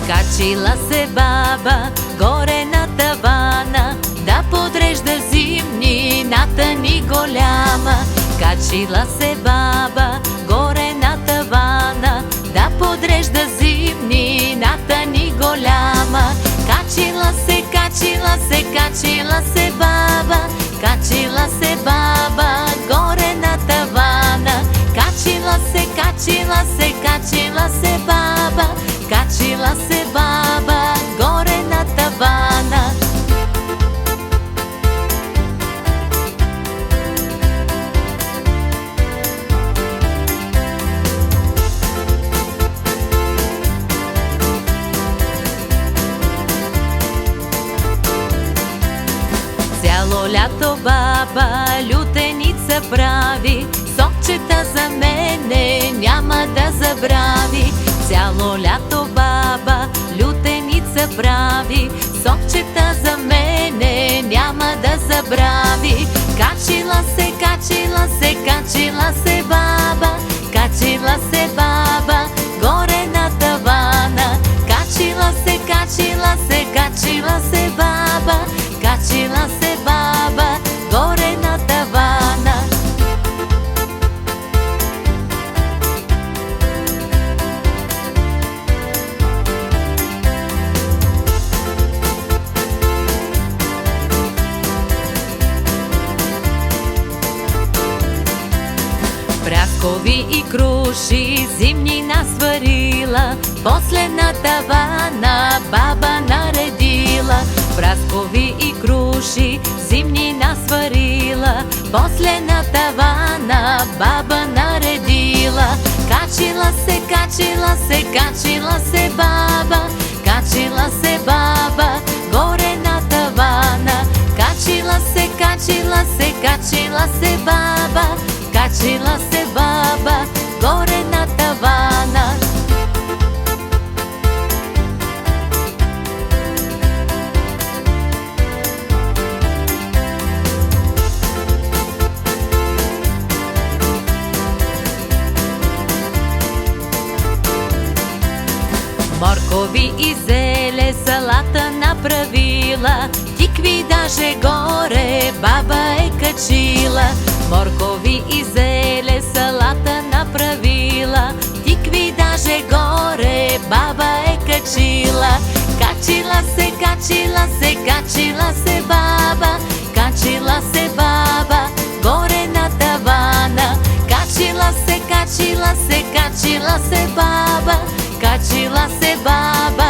Качила се баба горе на тавана, да подрежда зимнината ни голяма. Качила се баба горе на тавана, да подрежда зимнината ни голяма. Качила се, качила се, качила се баба, качила се баба горе на тавана. Качила се, качила се, качила се баба, качила се баба горе на тавана. Цяло лято баба лютеница прави, сокчета за мене няма да забрави. Цяло лято баба лютеница прави, сокчета за мене няма да забрави. Качила се, качила се, качила се баба, качила се баба горе на тавана. Качила се, качила се, качила се баба, качила се баба горе на тавана. Праскови и круши зимнина сварила, после на тавана баба наредила. Праскови и круши зимнина сварила, после на тавана баба наредила. Качила се, качила се, качила се баба, качила се баба горе на тавана. Качила се, качила се, качила се баба, качила се баба горе на тавана. Моркови и зеле салата направила, тикви даже горе баба е качила. Моркови и зеле салата направила, тикви даже горе баба е качила. Качила се, качила се, качила се баба, качила се баба горе на тавана. Качила се, качила се, качила се баба, качила се баба